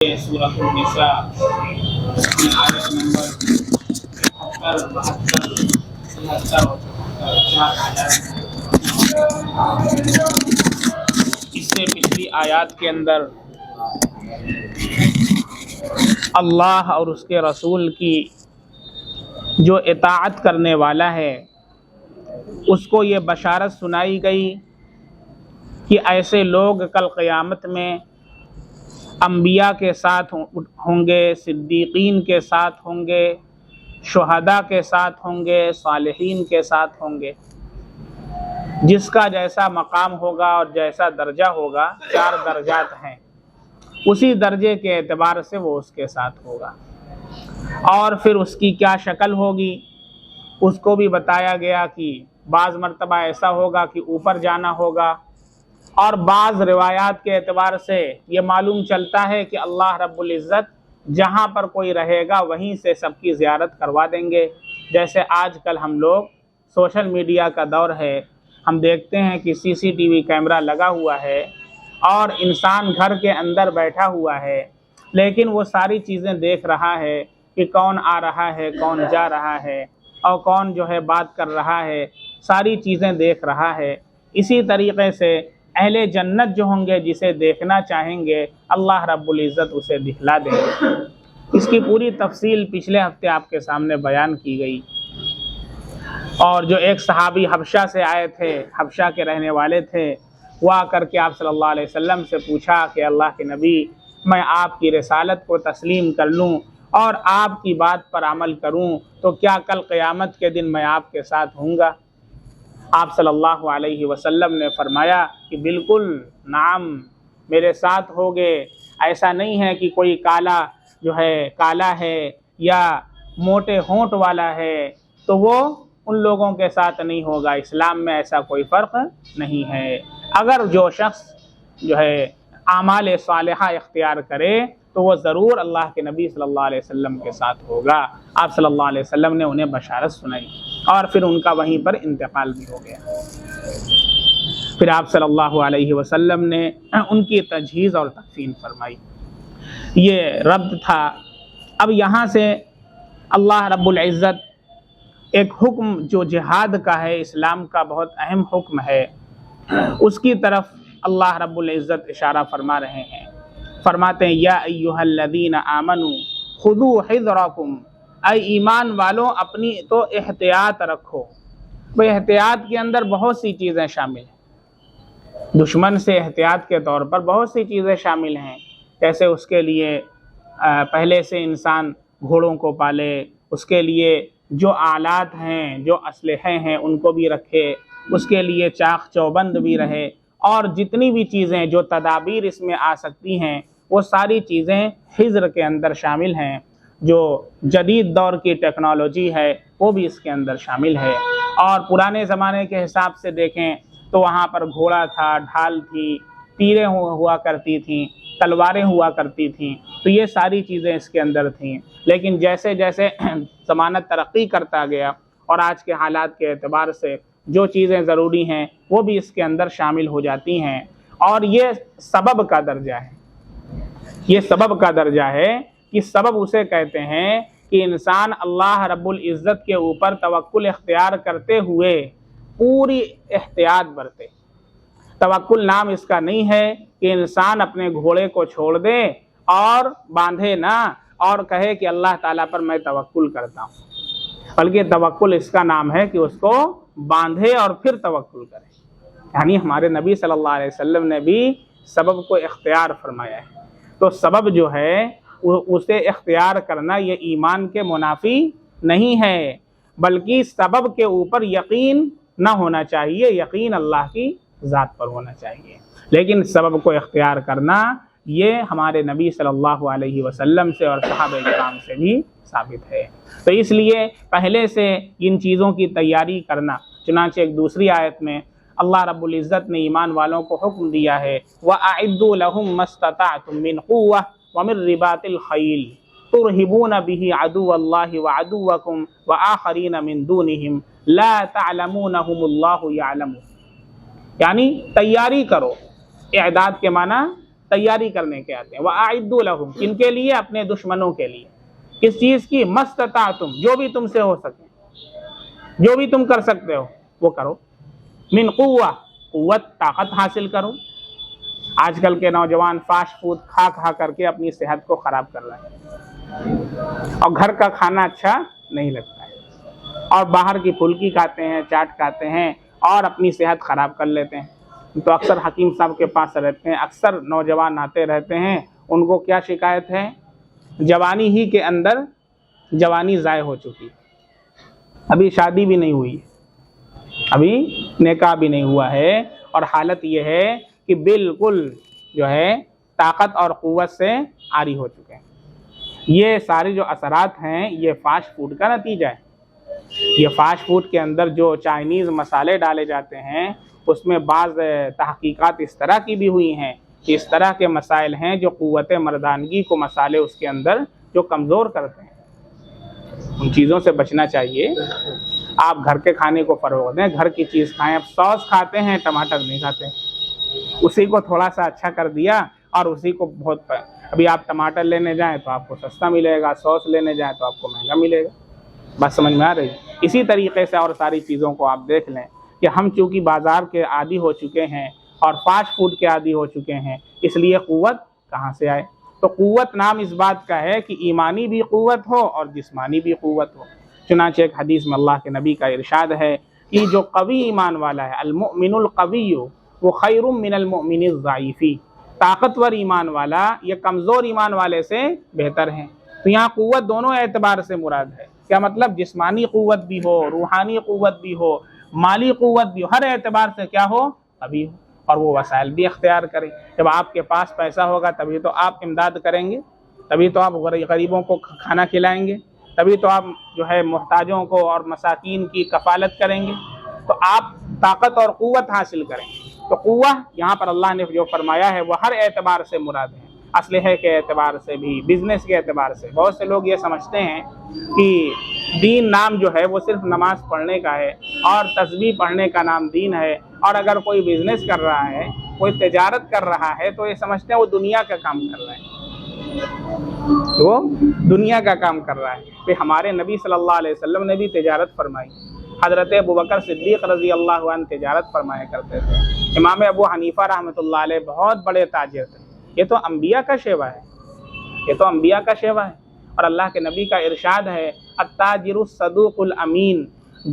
سورۃ النساء آیت نمبر 72 اس سے پچھلی آیات کے اندر اللہ اور اس کے رسول کی جو اطاعت کرنے والا ہے اس کو یہ بشارت سنائی گئی کہ ایسے لوگ کل قیامت میں انبیاء کے ساتھ ہوں گے، صدیقین کے ساتھ ہوں گے، شہداء کے ساتھ ہوں گے، صالحین کے ساتھ ہوں گے۔ جس کا جیسا مقام ہوگا اور جیسا درجہ ہوگا، 4 درجات ہیں، اسی درجے کے اعتبار سے وہ اس کے ساتھ ہوگا۔ اور پھر اس کی کیا شکل ہوگی اس کو بھی بتایا گیا کہ بعض مرتبہ ایسا ہوگا کہ اوپر جانا ہوگا، اور بعض روایات کے اعتبار سے یہ معلوم چلتا ہے کہ اللہ رب العزت جہاں پر کوئی رہے گا وہیں سے سب کی زیارت کروا دیں گے۔ جیسے آج کل ہم لوگ سوشل میڈیا کا دور ہے، ہم دیکھتے ہیں کہ CCTV کیمرہ لگا ہوا ہے اور انسان گھر کے اندر بیٹھا ہوا ہے، لیکن وہ ساری چیزیں دیکھ رہا ہے کہ کون آ رہا ہے، کون جا رہا ہے، اور کون جو ہے بات کر رہا ہے، ساری چیزیں دیکھ رہا ہے۔ اسی طریقے سے اہل جنت جو ہوں گے، جسے دیکھنا چاہیں گے، اللہ رب العزت اسے دکھلا دیں گے۔ اس کی پوری تفصیل پچھلے ہفتے آپ کے سامنے بیان کی گئی۔ اور جو ایک صحابی حبشہ سے آئے تھے، حبشہ کے رہنے والے تھے، وہ آ کر کے آپ صلی اللہ علیہ وسلم سے پوچھا کہ اللہ کے نبی، میں آپ کی رسالت کو تسلیم کر لوں اور آپ کی بات پر عمل کروں تو کیا کل قیامت کے دن میں آپ کے ساتھ ہوں گا؟ آپ صلی اللہ علیہ وسلم نے فرمایا کہ بالکل، نعم، میرے ساتھ ہوگے۔ ایسا نہیں ہے کہ کوئی کالا ہے یا موٹے ہونٹ والا ہے تو وہ ان لوگوں کے ساتھ نہیں ہوگا۔ اسلام میں ایسا کوئی فرق نہیں ہے۔ اگر جو شخص اعمال صالحہ اختیار کرے تو وہ ضرور اللہ کے نبی صلی اللہ علیہ وسلم کے ساتھ ہوگا۔ آپ صلی اللہ علیہ وسلم نے انہیں بشارت سنائی اور پھر ان کا وہیں پر انتقال بھی ہو گیا۔ پھر آپ صلی اللہ علیہ وسلم نے ان کی تجہیز اور تکفین فرمائی۔ یہ ربط تھا۔ اب یہاں سے اللہ رب العزت ایک حکم جو جہاد کا ہے، اسلام کا بہت اہم حکم ہے، اس کی طرف اللہ رب العزت اشارہ فرما رہے ہیں۔ فرماتے ہیں یا ایھا الذین آمنوا خذوا حذرکم، اے ایمان والو اپنی تو احتیاط رکھو۔ وہ احتیاط کے اندر بہت سی چیزیں شامل ہیں۔ دشمن سے احتیاط کے طور پر بہت سی چیزیں شامل ہیں، جیسے اس کے لیے پہلے سے انسان گھوڑوں کو پالے، اس کے لیے جو آلات ہیں، جو اسلحے ہیں ان کو بھی رکھے، اس کے لیے چاق چوبند بھی رہے، اور جتنی بھی چیزیں جو تدابیر اس میں آ سکتی ہیں وہ ساری چیزیں حذر کے اندر شامل ہیں۔ جو جدید دور کی ٹیکنالوجی ہے وہ بھی اس کے اندر شامل ہے۔ اور پرانے زمانے کے حساب سے دیکھیں تو وہاں پر گھوڑا تھا، ڈھال تھی، تیریں ہوا کرتی تھیں، تلواریں ہوا کرتی تھیں، تو یہ ساری چیزیں اس کے اندر تھیں۔ لیکن جیسے جیسے زمانہ ترقی کرتا گیا اور آج کے حالات کے اعتبار سے جو چیزیں ضروری ہیں وہ بھی اس کے اندر شامل ہو جاتی ہیں، اور یہ سبب کا درجہ ہے۔ یہ سبب کا درجہ ہے کہ سبب اسے کہتے ہیں کہ انسان اللہ رب العزت کے اوپر توکل اختیار کرتے ہوئے پوری احتیاط برتے۔ توکل نام اس کا نہیں ہے کہ انسان اپنے گھوڑے کو چھوڑ دے اور باندھے نہ اور کہے کہ اللہ تعالیٰ پر میں توکل کرتا ہوں، بلکہ توکل اس کا نام ہے کہ اس کو باندھے اور پھر توکل کرے۔ یعنی ہمارے نبی صلی اللہ علیہ وسلم نے بھی سبب کو اختیار فرمایا ہے۔ تو سبب جو ہے اسے اختیار کرنا یہ ایمان کے منافی نہیں ہے، بلکہ سبب کے اوپر یقین نہ ہونا چاہیے، یقین اللہ کی ذات پر ہونا چاہیے۔ لیکن سبب کو اختیار کرنا یہ ہمارے نبی صلی اللہ علیہ وسلم سے اور صحابہ کرام سے بھی ثابت ہے۔ تو اس لیے پہلے سے ان چیزوں کی تیاری کرنا، چنانچہ ایک دوسری آیت میں اللہ رب العزت نے ایمان والوں کو حکم دیا ہے وَأَعِدُّوا لَهُم مَّا اسْتَطَعْتُم مِّن قُوَّةٍ وَمِن رِّبَاطِ الْخَيْلِ تُرْهِبُونَ بِهِ عَدُوَّ اللَّهِ وَعَدُوَّكُمْ وَآخَرِينَ مِن دُونِهِمْ لَا تَعْلَمُونَهُمُ اللَّهُ يَعْلَمُهُمْ، یعنی تیاری کرو۔ اعداد کے معنی تیاری کرنے کے آتے ہیں۔ وَأَعِدُّوا لَهُمْ، کن کے لیے؟ اپنے دشمنوں کے لیے۔ کس چیز کی؟ مَسْتَطَعْتُمْ، جو بھی تم سے ہو سکے، جو بھی تم کر سکتے ہو وہ کرو۔ من قوہ، قوت طاقت حاصل کرو۔ آج کل کے نوجوان فاسٹ فوڈ کھا کھا کر کے اپنی صحت کو خراب کر رہے ہیں، اور گھر کا کھانا اچھا نہیں لگتا ہے، اور باہر کی پھلکی کھاتے ہیں، چاٹ کھاتے ہیں اور اپنی صحت خراب کر لیتے ہیں۔ تو اکثر حکیم صاحب کے پاس رہتے ہیں، اکثر نوجوان آتے رہتے ہیں، ان کو کیا شکایت ہے؟ جوانی ہی کے اندر جوانی ضائع ہو چکی، ابھی شادی بھی نہیں ہوئی، ابھی نکاح بھی نہیں ہوا ہے، اور حالت یہ ہے کہ بالکل جو ہے طاقت اور قوت سے عاری ہو چکے ہیں۔ یہ سارے جو اثرات ہیں یہ فاسٹ فوڈ کا نتیجہ ہے۔ یہ فاسٹ فوڈ کے اندر جو چائنیز مسالے ڈالے جاتے ہیں اس میں بعض تحقیقات اس طرح کی بھی ہوئی ہیں کہ اس طرح کے مسائل ہیں جو قوت مردانگی کو مسالے اس کے اندر جو کمزور کرتے ہیں، ان چیزوں سے بچنا چاہیے۔ آپ گھر کے کھانے کو فروغ دیں، گھر کی چیز کھائیں۔ اب سوس کھاتے ہیں، ٹماٹر نہیں کھاتے، اسی کو تھوڑا سا اچھا کر دیا اور اسی کو بہت ابھی آپ ٹماٹر لینے جائیں تو آپ کو سستا ملے گا، سوس لینے جائیں تو آپ کو مہنگا ملے گا۔ بات سمجھ میں آ رہی؟ اسی طریقے سے اور ساری چیزوں کو آپ دیکھ لیں کہ ہم چونکہ بازار کے عادی ہو چکے ہیں اور فاسٹ فوڈ کے عادی ہو چکے ہیں، اس لیے قوت کہاں سے آئے؟ تو قوت نام اس بات کا ہے کہ ایمانی بھی قوت ہو اور جسمانی بھی قوت ہو۔ چنانچہ ایک حدیث میں اللہ کے نبی کا ارشاد ہے کہ جو قوی ایمان والا ہے، المؤمن القوی وہ خیر من المؤمن الضعیف، طاقتور ایمان والا یہ کمزور ایمان والے سے بہتر ہے۔ تو یہاں قوت دونوں اعتبار سے مراد ہے۔ کیا مطلب؟ جسمانی قوت بھی ہو، روحانی قوت بھی ہو، مالی قوت بھی ہو، ہر اعتبار سے کیا ہو؟ ابھی ہو، اور وہ وسائل بھی اختیار کریں۔ جب آپ کے پاس پیسہ ہوگا تبھی تو آپ امداد کریں گے، تبھی تو آپ غریبوں کو کھانا کھلائیں گے، تبھی تو آپ جو ہے محتاجوں کو اور مساکین کی کفالت کریں گے۔ تو آپ طاقت اور قوت حاصل کریں۔ تو قوت یہاں پر اللہ نے جو فرمایا ہے وہ ہر اعتبار سے مراد ہے، اسلحے کے اعتبار سے بھی، بزنس کے اعتبار سے۔ بہت سے لوگ یہ سمجھتے ہیں کہ دین نام جو ہے وہ صرف نماز پڑھنے کا ہے اور تسبیح پڑھنے کا نام دین ہے، اور اگر کوئی بزنس کر رہا ہے، کوئی تجارت کر رہا ہے تو یہ سمجھتے ہیں وہ دنیا کا کام کر رہا ہے، وہ دنیا کا کام کر رہا ہے۔ کہ ہمارے نبی صلی اللہ علیہ وسلم نے بھی تجارت فرمائی، حضرت ابوبکر صدیق رضی اللہ عنہ تجارت فرمایا کرتے تھے، امام ابو حنیفہ رحمۃ اللہ علیہ بہت بڑے تاجر تھے۔ یہ تو انبیاء کا شیوا ہے، یہ تو انبیاء کا شیوا ہے۔ اور اللہ کے نبی کا ارشاد ہے التاجر الصدوق الامین،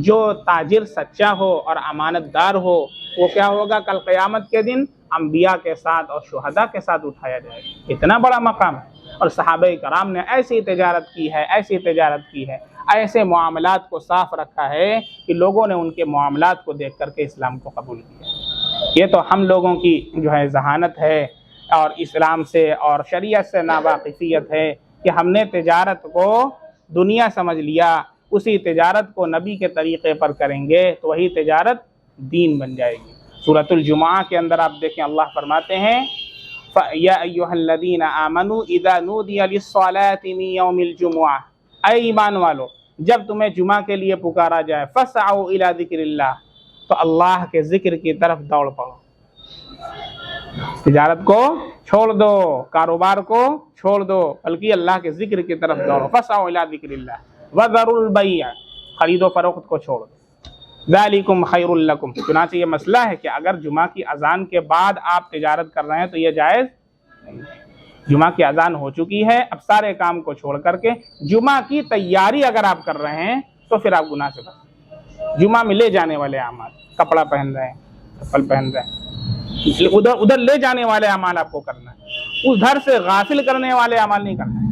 جو تاجر سچا ہو اور امانت دار ہو وہ کیا ہوگا؟ کل قیامت کے دن انبیاء کے ساتھ اور شہداء کے ساتھ اٹھایا جائے گا۔ اتنا بڑا مقام ہے۔ اور صحابہ کرام نے ایسی تجارت کی ہے، ایسی تجارت کی ہے، ایسے معاملات کو صاف رکھا ہے کہ لوگوں نے ان کے معاملات کو دیکھ کر کے اسلام کو قبول کیا۔ یہ تو ہم لوگوں کی جو ہے ذہانت ہے اور اسلام سے اور شریعت سے ناواقفیت ہے کہ ہم نے تجارت کو دنیا سمجھ لیا، اسی تجارت کو نبی کے طریقے پر کریں گے تو وہی تجارت دین بن جائے گی۔ سورۃ الجمعہ کے اندر آپ دیکھیں اللہ فرماتے ہیں یا ایھا الذین آمنوا اذا نودی للصلاۃ من یوم الجمعہ، اے ایمان والو جب تمہیں جمعہ کے لیے پکارا جائے فسعوا الی ذکر اللہ، تو اللہ کے ذکر کی طرف دوڑ پڑو۔ تجارت کو چھوڑ دو، کاروبار کو چھوڑ دو، بلکہ اللہ کے ذکر کی طرف دوڑو۔ فسعوا الی ذکر اللہ وذروا البیع، خرید و فروخت کو چھوڑ دو۔ ذالکم خیر لکم، چنانچہ یہ مسئلہ ہے کہ اگر جمعہ کی اذان کے بعد آپ تجارت کر رہے ہیں تو یہ جائز نہیں۔ جمعہ کی اذان ہو چکی ہے، اب سارے کام کو چھوڑ کر کے جمعہ کی تیاری اگر آپ کر رہے ہیں تو پھر آپ گناہ سے بچیں۔ جمعہ میں لے جانے والے اعمال، کپڑا پہن رہے ہیں، چپل پہن رہے ہیں، ادھر لے جانے والے اعمال آپ کو کرنا ہے، ادھر سے غافل کرنے والے اعمال نہیں کرنا ہے۔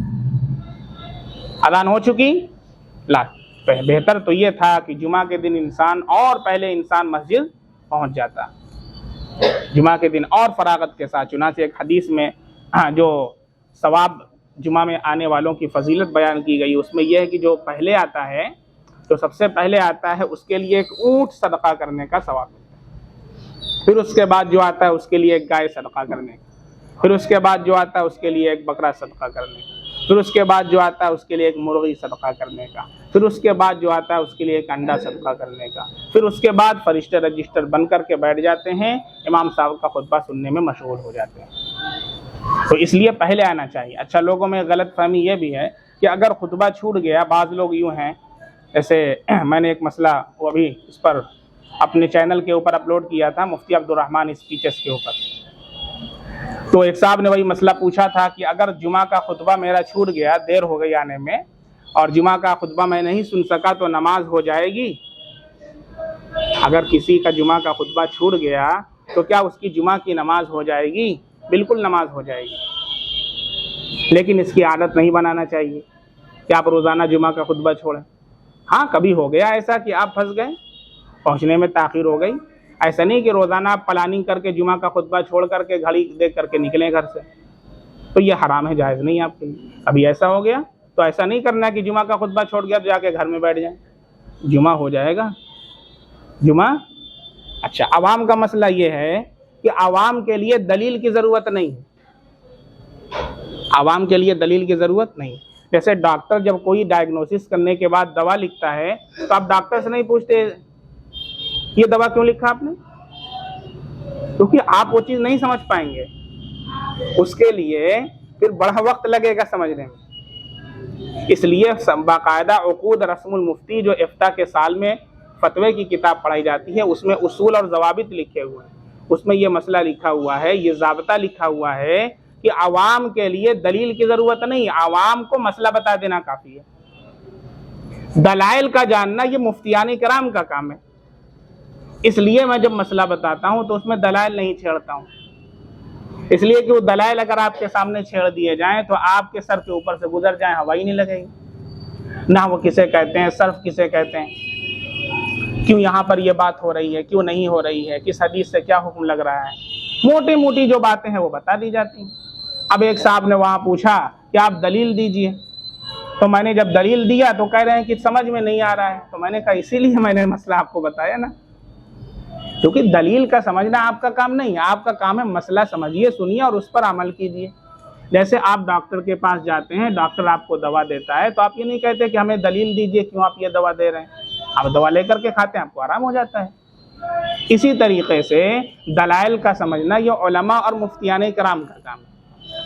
اذان ہو چکی، لا بہتر تو یہ تھا کہ جمعہ کے دن انسان اور پہلے انسان مسجد پہنچ جاتا، جمعہ کے دن اور فراغت کے ساتھ۔ چنانچہ ایک حدیث میں جو ثواب جمعہ میں آنے والوں کی فضیلت بیان کی گئی، اس میں یہ ہے کہ جو پہلے آتا ہے، جو سب سے پہلے آتا ہے اس کے لیے ایک اونٹ صدقہ کرنے کا ثواب ملتا ہے، پھر اس کے بعد جو آتا ہے اس کے لیے ایک گائے صدقہ کرنے کا، پھر اس کے بعد جو آتا ہے اس کے لیے ایک بکرا صدقہ کرنے کا، پھر اس کے بعد جو آتا ہے اس کے لیے ایک مرغی صدقہ کرنے کا، پھر اس کے بعد جو آتا ہے اس کے لیے ایک انڈا صدقہ کرنے کا، پھر اس کے بعد فرشتے رجسٹر بن کر کے بیٹھ جاتے ہیں، امام صاحب کا خطبہ سننے میں مشغول ہو جاتے ہیں۔ تو اس لیے پہلے آنا چاہیے۔ اچھا، لوگوں میں غلط فہمی یہ بھی ہے کہ اگر خطبہ چھوٹ گیا، بعض لوگ یوں ہیں، جیسے میں نے ایک مسئلہ وہ ابھی اس پر اپنے چینل کے اوپر اپلوڈ کیا تھا، مفتی عبدالرحمن اسپیچز کے اوپر، تو ایک صاحب نے وہی مسئلہ پوچھا تھا کہ اگر جمعہ کا خطبہ میرا چھوٹ گیا، دیر ہو گئی آنے میں، اور جمعہ کا خطبہ میں نہیں سن سکا تو نماز ہو جائے گی؟ اگر کسی کا جمعہ کا خطبہ چھوٹ گیا تو کیا اس کی جمعہ کی نماز ہو جائے گی؟ بالکل نماز ہو جائے گی، لیکن اس کی عادت نہیں بنانا چاہیے کہ آپ روزانہ جمعہ کا خطبہ چھوڑیں۔ ہاں، کبھی ہو گیا ایسا کہ آپ پھنس گئے، پہنچنے میں تاخیر ہو گئی، ایسا نہیں کہ روزانہ آپ پلاننگ کر کے جمعہ کا خطبہ چھوڑ کر کے گھڑی دیکھ کر کے نکلیں گھر سے، تو یہ حرام ہے، جائز نہیں آپ کے لیے۔ ابھی ایسا ہو گیا تو ایسا نہیں کرنا کہ جمعہ کا خطبہ چھوڑ گیا تو جا کے گھر میں بیٹھ جائیں، جمعہ ہو جائے گا جمعہ۔ اچھا، عوام کا مسئلہ یہ ہے کہ عوام کے لیے دلیل کی ضرورت نہیں ہے، عوام کے لیے دلیل کی ضرورت نہیں۔ جیسے ڈاکٹر جب کوئی ڈائگنوسس کرنے کے بعد دوا لکھتا ہے تو آپ ڈاکٹر سے نہیں پوچھتے یہ دوا کیوں لکھا آپ نے، کیونکہ آپ وہ چیز نہیں سمجھ پائیں گے، اس کے لیے پھر بڑا وقت لگے گا سمجھنے میں۔ اس لیے باقاعدہ عقود رسم المفتی جو افتاء کے سال میں فتوے کی کتاب پڑھائی جاتی ہے، اس میں اصول اور ضوابط لکھے ہوئے ہیں، اس میں یہ مسئلہ لکھا ہوا ہے، یہ ضابطہ لکھا ہوا ہے کہ عوام کے لیے دلیل کی ضرورت نہیں، عوام کو مسئلہ بتا دینا کافی ہے۔ دلائل کا جاننا یہ مفتیان کرام کا کام ہے، اس لیے میں جب مسئلہ بتاتا ہوں تو اس میں دلائل نہیں چھیڑتا ہوں، اس لیے کہ وہ دلائل اگر آپ کے سامنے چھیڑ دیے جائیں تو آپ کے سر کے اوپر سے گزر جائیں، ہوا ہی نہیں لگے گی، نہ وہ کسے کہتے ہیں صرف کسے کہتے ہیں، کیوں یہاں پر یہ بات ہو رہی ہے، کیوں نہیں ہو رہی ہے، کس حدیث سے کیا حکم لگ رہا ہے، موٹی موٹی جو باتیں ہیں وہ بتا دی جاتی ہیں۔ اب ایک صاحب نے وہاں پوچھا کہ آپ دلیل دیجئے، تو میں نے جب دلیل دیا تو کہہ رہے ہیں کہ سمجھ میں نہیں آ رہا ہے، تو میں نے کہا اسی لیے میں نے مسئلہ آپ کو بتایا نا، کیونکہ دلیل کا سمجھنا آپ کا کام نہیں ہے، آپ کا کام ہے مسئلہ سمجھیے، سنیے اور اس پر عمل کیجیے۔ جیسے آپ ڈاکٹر کے پاس جاتے ہیں، ڈاکٹر آپ کو دوا دیتا ہے تو آپ یہ نہیں کہتے کہ ہمیں دلیل دیجیے کیوں آپ یہ دوا دے رہے ہیں، آپ دوا لے کر کے کھاتے ہیں، آپ کو آرام ہو جاتا ہے۔ اسی طریقے سے دلائل کا سمجھنا یہ علماء اور مفتیان کرام کا کام ہے۔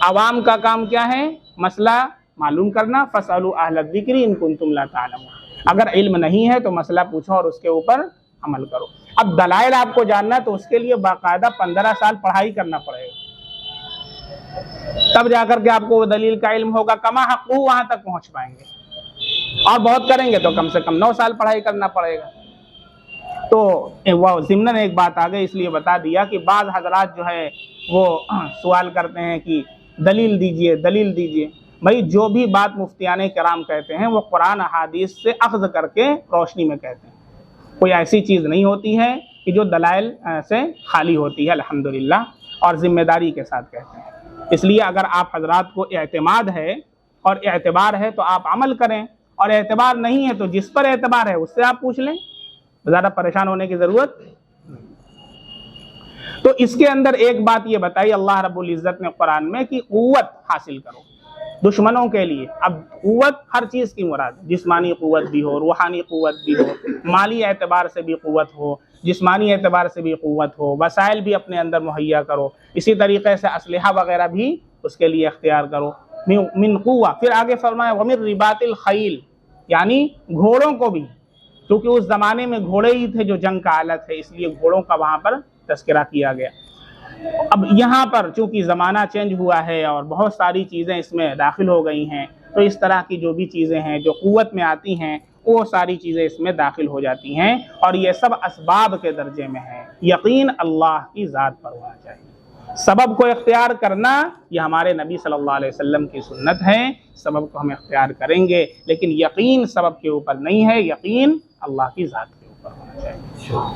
عوام کا کام کیا ہے؟ مسئلہ معلوم کرنا، فَاسْأَلُوا أَهْلَ الذِّكْرِ إِن كُنتُمْ لَا تَعْلَمُونَ، اگر علم نہیں ہے تو مسئلہ پوچھو اور اس کے اوپر عمل کرو۔ اب دلائل آپ کو جاننا تو اس کے لیے باقاعدہ 15 سال پڑھائی کرنا پڑے گا، تب جا کر کے آپ کو وہ دلیل کا علم ہوگا، کما حق وہاں تک پہنچ پائیں گے، اور بہت کریں گے تو کم سے کم 9 سال پڑھائی کرنا پڑے گا۔ تو وہ ضمناً ایک بات آ گئی اس لیے بتا دیا کہ بعض حضرات جو ہے وہ سوال کرتے ہیں کہ دلیل دیجئے دلیل دیجئے۔ بھائی جو بھی بات مفتیان کرام کہتے ہیں وہ قرآن احادیث سے اخذ کر کے روشنی میں کہتے ہیں، کوئی ایسی چیز نہیں ہوتی ہے کہ جو دلائل سے خالی ہوتی ہے، الحمدللہ، اور ذمہ داری کے ساتھ کہتے ہیں۔ اس لیے اگر آپ حضرات کو اعتماد ہے اور اعتبار ہے تو آپ عمل کریں، اور اعتبار نہیں ہے تو جس پر اعتبار ہے اس سے آپ پوچھ لیں، زیادہ پریشان ہونے کی ضرورت۔ تو اس کے اندر ایک بات یہ بتائی اللہ رب العزت نے قرآن میں کہ قوت حاصل کرو دشمنوں کے لیے۔ اب قوت ہر چیز کی مراد، جسمانی قوت بھی ہو، روحانی قوت بھی ہو، مالی اعتبار سے بھی قوت ہو، جسمانی اعتبار سے بھی قوت ہو، وسائل بھی اپنے اندر مہیا کرو، اسی طریقے سے اسلحہ وغیرہ بھی اس کے لیے اختیار کرو۔ من قوہ، پھر آگے فرمایا ومن رباط الخیل، یعنی گھوڑوں کو بھی، کیونکہ اس زمانے میں گھوڑے ہی تھے جو جنگ کا آلت ہے، اس لیے گھوڑوں کا وہاں پر تذکرہ کیا گیا۔ اب یہاں پر چونکہ زمانہ چینج ہوا ہے اور بہت ساری چیزیں اس میں داخل ہو گئی ہیں، تو اس طرح کی جو بھی چیزیں ہیں جو قوت میں آتی ہیں وہ ساری چیزیں اس میں داخل ہو جاتی ہیں، اور یہ سب اسباب کے درجے میں ہے۔ یقین اللہ کی ذات پر ہونا چاہیے، سبب کو اختیار کرنا یہ ہمارے نبی صلی اللہ علیہ وسلم کی سنت ہے، سبب کو ہم اختیار کریں گے، لیکن یقین سبب کے اوپر نہیں ہے، یقین اللہ کی ذات کے اوپر ہونا چاہیے۔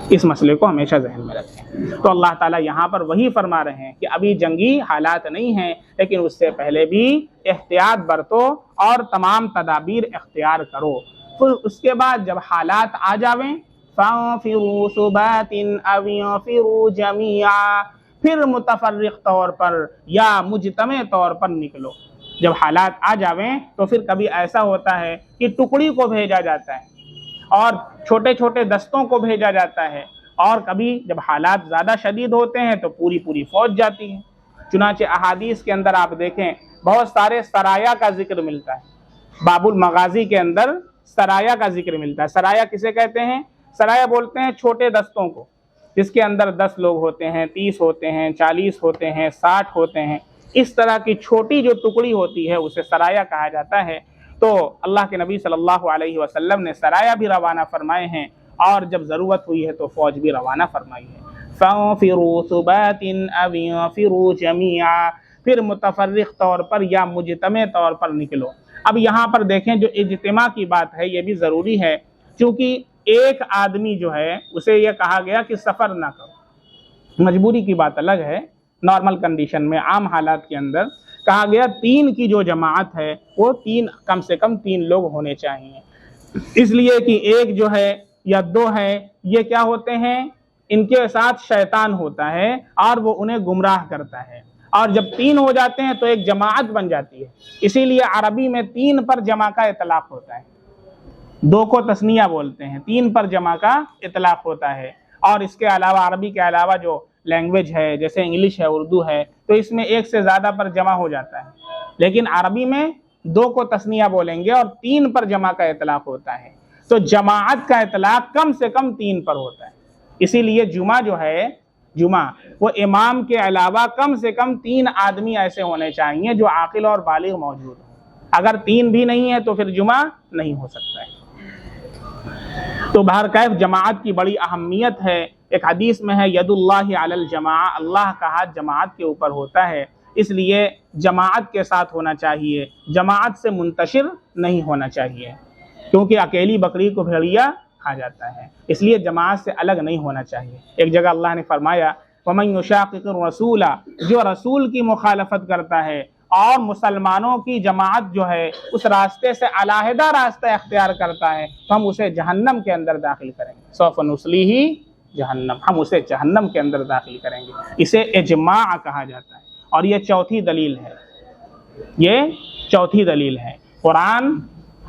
اس مسئلے کو ہمیشہ ذہن میں رکھیں۔ تو اللہ تعالیٰ یہاں پر وہی فرما رہے ہیں کہ ابھی جنگی حالات نہیں ہیں، لیکن اس سے پہلے بھی احتیاط برتو اور تمام تدابیر اختیار کرو۔ پھر اس کے بعد جب حالات آ جاویں فَانفِرُوا ثُبَاتٍ أَوْ انفِرُوا جَمِيعًا، پھر متفرق طور پر یا مجتمع طور پر نکلو۔ جب حالات آ جاویں تو پھر کبھی ایسا ہوتا ہے کہ ٹکڑی کو بھیجا جاتا ہے اور چھوٹے چھوٹے دستوں کو بھیجا جاتا ہے، اور کبھی جب حالات زیادہ شدید ہوتے ہیں تو پوری فوج جاتی ہے۔ چنانچہ احادیث کے اندر آپ دیکھیں بہت سارے سرایا کا ذکر ملتا ہے، باب المغازی کے اندر سرایا کا ذکر ملتا ہے۔ سرایا کسے کہتے ہیں؟ سرایا بولتے ہیں چھوٹے دستوں کو، جس کے اندر 10 لوگ ہوتے ہیں، 30 ہوتے ہیں، 40 ہوتے ہیں، 60 ہوتے ہیں، اس طرح کی چھوٹی جو ٹکڑی ہوتی ہے اسے سرایا کہا جاتا ہے۔ تو اللہ کے نبی صلی اللہ علیہ وسلم نے سرایا بھی روانہ فرمائے ہیں، اور جب ضرورت ہوئی ہے تو فوج بھی روانہ فرمائی ہے۔ فَانْفِرُوا ثُبَاتٍ أَوْ انْفِرُوا جَمِيعًا، پھر متفرق طور پر یا مجتمع طور پر نکلو۔ اب یہاں پر دیکھیں جو اجتماع کی بات ہے یہ بھی ضروری ہے، چونکہ ایک آدمی جو ہے اسے یہ کہا گیا کہ سفر نہ کرو، مجبوری کی بات الگ ہے، نارمل کنڈیشن میں عام حالات کے اندر کہا گیا 3 کی جو جماعت ہے وہ کم سے کم 3 لوگ ہونے چاہیے، اس لیے کہ ایک جو ہے یا 2 ہے یہ کیا ہوتے ہیں، ان کے ساتھ شیطان ہوتا ہے اور وہ انہیں گمراہ کرتا ہے، اور جب 3 ہو جاتے ہیں تو ایک جماعت بن جاتی ہے۔ اسی لیے عربی میں 3 پر جمع کا اطلاق ہوتا ہے، 2 کو تثنیہ بولتے ہیں، 3 پر جمع کا اطلاق ہوتا ہے۔ اور اس کے علاوہ عربی کے علاوہ جو لینگویج ہے جیسے انگلش ہے، اردو ہے، تو اس میں 1 سے زیادہ پر جمع ہو جاتا ہے، لیکن عربی میں 2 کو تثنیہ بولیں گے اور 3 پر جمع کا اطلاق ہوتا ہے، تو جماعت کا اطلاق کم سے کم 3 پر ہوتا ہے۔ اسی لیے جمعہ جو ہے، جمعہ وہ امام کے علاوہ کم سے کم 3 آدمی ایسے ہونے چاہیے جو عاقل اور بالغ موجود ہوں، اگر 3 بھی نہیں ہے تو پھر جمعہ نہیں ہو سکتا ہے۔ تو بہرکیف جماعت کی بڑی اہمیت ہے۔ ایک حدیث میں ہے ید اللہ علی الجماعہ، اللہ کا ہاتھ جماعت کے اوپر ہوتا ہے، اس لیے جماعت کے ساتھ ہونا چاہیے، جماعت سے منتشر نہیں ہونا چاہیے، کیونکہ اکیلی بکری کو بھیڑیا کھا جاتا ہے، اس لیے جماعت سے الگ نہیں ہونا چاہیے۔ ایک جگہ اللہ نے فرمایا وَمَن يُشَاقِقِ الرَّسُولَ، جو رسول کی مخالفت کرتا ہے اور مسلمانوں کی جماعت جو ہے اس راستے سے علیحدہ راستہ اختیار کرتا ہے تو ہم اسے جہنم کے اندر داخل کریں گے، سوف نصلیہ جہنم، ہم اسے جہنم کے اندر داخل کریں گے۔ اسے اجماع کہا جاتا ہے، اور یہ چوتھی دلیل ہے، یہ چوتھی دلیل ہے، قرآن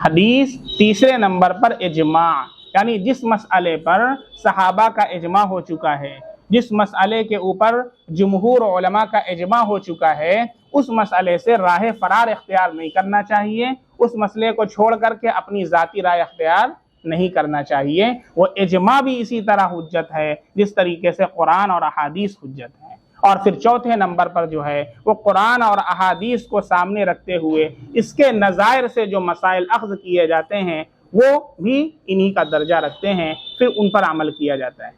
حدیث، تیسرے نمبر پر اجماع، یعنی جس مسئلے پر صحابہ کا اجماع ہو چکا ہے، جس مسئلے کے اوپر جمہور علماء کا اجماع ہو چکا ہے، اس مسئلے سے راہ فرار اختیار نہیں کرنا چاہیے، اس مسئلے کو چھوڑ کر کے اپنی ذاتی رائے اختیار نہیں کرنا چاہیے۔ وہ اجماع بھی اسی طرح حجت ہے جس طریقے سے قرآن اور احادیث حجت ہے۔ اور پھر چوتھے نمبر پر جو ہے وہ قرآن اور احادیث کو سامنے رکھتے ہوئے اس کے نظائر سے جو مسائل اخذ کیے جاتے ہیں وہ بھی انہی کا درجہ رکھتے ہیں، پھر ان پر عمل کیا جاتا ہے۔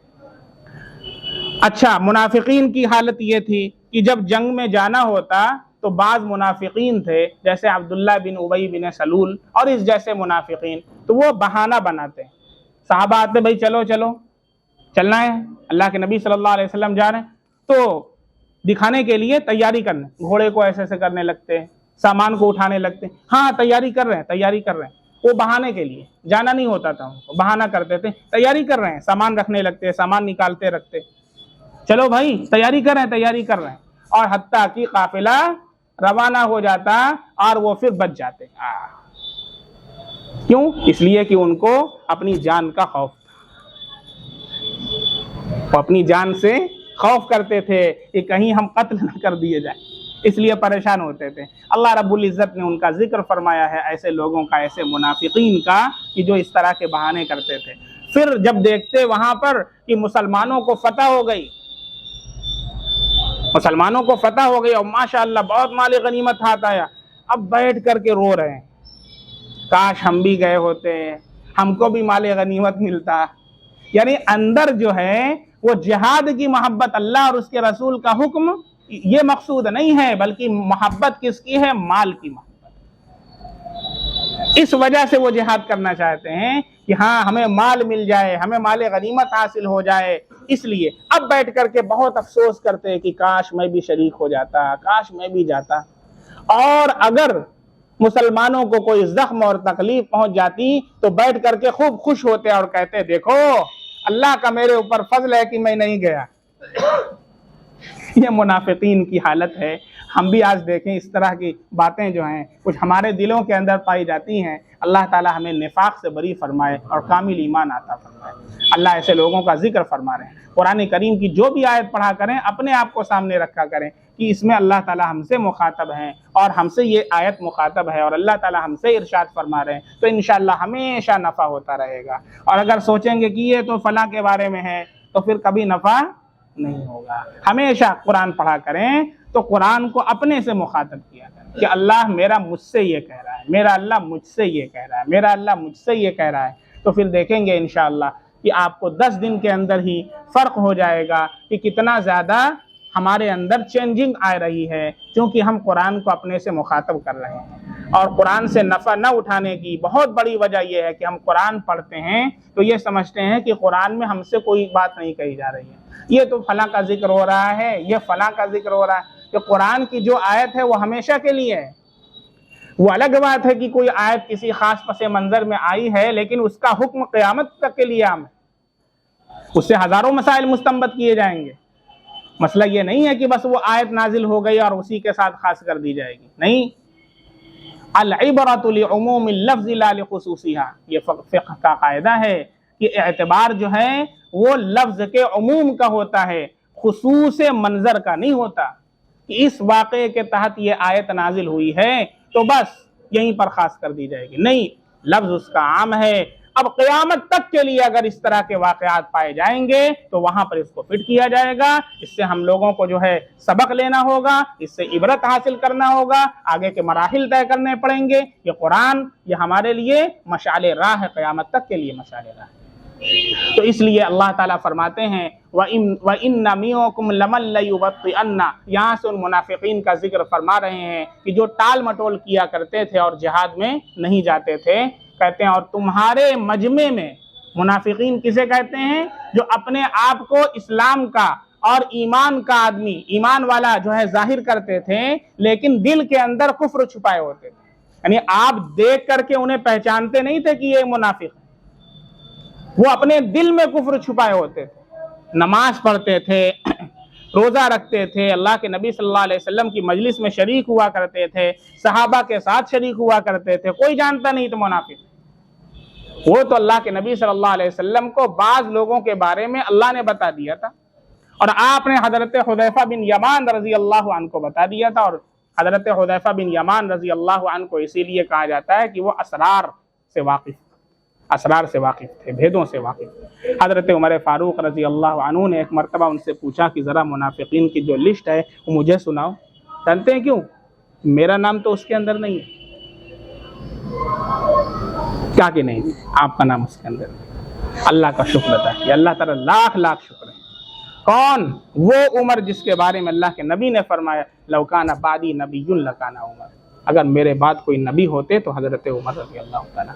اچھا، منافقین کی حالت یہ تھی کہ جب جنگ میں جانا ہوتا تو بعض منافقین تھے جیسے عبداللہ بن ابی بن سلول اور اس جیسے منافقین، تو وہ بہانہ بناتے ہیں، صحابہ آتے بھائی چلو چلو چلنا ہے، اللہ کے نبی صلی اللہ علیہ وسلم جا رہے ہیں، تو دکھانے کے لیے تیاری کرنے، گھوڑے کو ایسے ایسے کرنے لگتے ہیں، سامان کو اٹھانے لگتے ہیں، ہاں تیاری کر رہے ہیں تیاری کر رہے ہیں، وہ بہانے کے لیے، جانا نہیں ہوتا تھا ان کو، بہانہ کرتے تھے، تیاری کر رہے ہیں، سامان رکھنے لگتے، سامان نکالتے رکھتے، چلو بھائی تیاری کر رہے ہیں تیاری کر رہے ہیں، اور حتیٰ کہ قافلہ روانہ ہو جاتا اور وہ پھر بچ جاتے۔ کیوں؟ اس لیے کہ ان کو اپنی جان کا خوف تھا، وہ اپنی جان سے خوف کرتے تھے کہ کہیں ہم قتل نہ کر دیے جائیں، اس لیے پریشان ہوتے تھے۔ اللہ رب العزت نے ان کا ذکر فرمایا ہے، ایسے لوگوں کا، ایسے منافقین کا، کہ جو اس طرح کے بہانے کرتے تھے۔ پھر جب دیکھتے وہاں پر کہ مسلمانوں کو فتح ہو گئی، مسلمانوں کو فتح ہو گئی اور ماشاءاللہ بہت مال غنیمت ہاتھ آیا، اب بیٹھ کر کے رو رہے ہیں، کاش ہم بھی گئے ہوتے، ہم کو بھی مال غنیمت ملتا۔ یعنی اندر جو ہے وہ جہاد کی محبت، اللہ اور اس کے رسول کا حکم یہ مقصود نہیں ہے، بلکہ محبت کس کی ہے؟ مال کی محبت۔ اس وجہ سے وہ جہاد کرنا چاہتے ہیں کہ ہاں ہمیں مال مل جائے، ہمیں مال غنیمت حاصل ہو جائے، اس لیے اب بیٹھ کر کے بہت افسوس کرتے ہیں کہ کاش میں بھی شریک ہو جاتا، کاش میں بھی جاتا۔ اور اگر مسلمانوں کو کوئی زخم اور تکلیف پہنچ جاتی تو بیٹھ کر کے خوب خوش ہوتے اور کہتے دیکھو اللہ کا میرے اوپر فضل ہے کہ میں نہیں گیا۔ یہ منافقین کی حالت ہے۔ ہم بھی آج دیکھیں اس طرح کی باتیں جو ہیں کچھ ہمارے دلوں کے اندر پائی جاتی ہیں، اللہ تعالی ہمیں نفاق سے بری فرمائے اور کامل ایمان عطا فرمائے۔ اللہ ایسے لوگوں کا ذکر فرما رہے ہیں۔ قرآن کریم کی جو بھی آیت پڑھا کریں اپنے آپ کو سامنے رکھا کریں کہ اس میں اللہ تعالیٰ ہم سے مخاطب ہیں اور ہم سے یہ آیت مخاطب ہے اور اللہ تعالیٰ ہم سے ارشاد فرما رہے ہیں، تو انشاءاللہ ہمیشہ نفع ہوتا رہے گا۔ اور اگر سوچیں گے کہ یہ تو فلاں کے بارے میں ہے تو پھر کبھی نفع نہیں ہوگا۔ ہمیشہ قرآن پڑھا کریں تو قرآن کو اپنے سے مخاطب کیا کریں کہ اللہ میرا مجھ سے یہ کہہ رہا ہے، میرا اللہ مجھ سے یہ کہہ رہا ہے، میرا اللہ مجھ سے یہ کہہ رہا ہے، تو پھر دیکھیں گے انشاءاللہ کہ آپ کو 10 دن کے اندر ہی فرق ہو جائے گا کہ کتنا زیادہ ہمارے اندر چینجنگ آ رہی ہے، کیونکہ ہم قرآن کو اپنے سے مخاطب کر رہے ہیں۔ اور قرآن سے نفع نہ اٹھانے کی بہت بڑی وجہ یہ ہے کہ ہم قرآن پڑھتے ہیں تو یہ سمجھتے ہیں کہ قرآن میں ہم سے کوئی بات نہیں کہی جا رہی ہے، یہ تو فلاں کا ذکر ہو رہا ہے، یہ فلاں کا ذکر ہو رہا ہے۔ کہ قرآن کی جو آیت ہے وہ ہمیشہ کے لیے ہے۔ وہ الگ بات ہے کہ کوئی آیت کسی خاص پس منظر میں آئی ہے لیکن اس کا حکم قیامت تک کے لیے عام ہے، اس سے ہزاروں مسائل مستنبط کیے جائیں گے۔ مسئلہ یہ نہیں ہے کہ بس وہ آیت نازل ہو گئی اور اسی کے ساتھ خاص کر دی جائے گی، نہیں۔ العبرۃ لعموم اللفظ لا لخصوصها، یہ فقہ کا قاعدہ ہے کہ اعتبار جو ہے وہ لفظ کے عموم کا ہوتا ہے، خصوص منظر کا نہیں ہوتا کہ اس واقعے کے تحت یہ آیت نازل ہوئی ہے تو بس یہیں پر خاص کر دی جائے گی، نہیں، لفظ اس کا عام ہے۔ اب قیامت تک کے لیے اگر اس طرح کے واقعات پائے جائیں گے تو وہاں پر اس کو فٹ کیا جائے گا، اس سے ہم لوگوں کو جو ہے سبق لینا ہوگا، اس سے عبرت حاصل کرنا ہوگا، آگے کے مراحل طے کرنے پڑیں گے۔ یہ قرآن یہ ہمارے لیے مشعل راہ ہے، قیامت تک کے لیے مشعل راہ ہے۔ تو اس لیے اللہ تعالیٰ فرماتے ہیں وَإِنَّ مِنكُمْ لَمَن لَّيُبَطِّئَنَّ، یہاں سے ان منافقین کا ذکر فرما رہے ہیں کہ جو ٹال مٹول کیا کرتے تھے اور جہاد میں نہیں جاتے تھے۔ کہتے ہیں اور تمہارے مجمع میں، منافقین کسے کہتے ہیں؟ جو اپنے آپ کو اسلام کا اور ایمان کا آدمی، ایمان والا جو ہے ظاہر کرتے تھے لیکن دل کے اندر کفر چھپائے ہوتے تھے، یعنی آپ دیکھ کر کے انہیں پہچانتے نہیں تھے کہ یہ منافق ہے، وہ اپنے دل میں کفر چھپائے ہوتے تھے، نماز پڑھتے تھے، روزہ رکھتے تھے، اللہ کے نبی صلی اللہ علیہ وسلم کی مجلس میں شریک ہوا کرتے تھے، صحابہ کے ساتھ شریک ہوا کرتے تھے، کوئی جانتا نہیں تھا منافق۔ وہ تو اللہ کے نبی صلی اللہ علیہ وسلم کو بعض لوگوں کے بارے میں اللہ نے بتا دیا تھا، اور آپ نے حضرت حذیفہ بن یمان رضی اللہ عنہ کو بتا دیا تھا، اور حضرت حذیفہ بن یمان رضی اللہ عنہ کو اسی لیے کہا جاتا ہے کہ وہ اسرار سے واقف تھے، بھیدوں سے واقف تھے۔ حضرت عمر فاروق رضی اللہ عنہ نے ایک مرتبہ ان سے پوچھا کہ ذرا منافقین کی جو لسٹ ہے وہ مجھے سناؤ۔ جانتے ہیں کیوں؟ میرا نام تو اس کے اندر نہیں ہے۔ کیا کہ نہیں، آپ کا نام اس کے اندر ہے۔ اللہ کا شکر ادا کیا، اللہ تعالیٰ لاکھ لاکھ شکر ہے۔ کون؟ وہ عمر جس کے بارے میں اللہ کے نبی نے فرمایا لو کان بعدی نبی لکان عمر، اگر میرے بعد کوئی نبی ہوتے تو حضرت عمر رضی اللہ تعالیٰ۔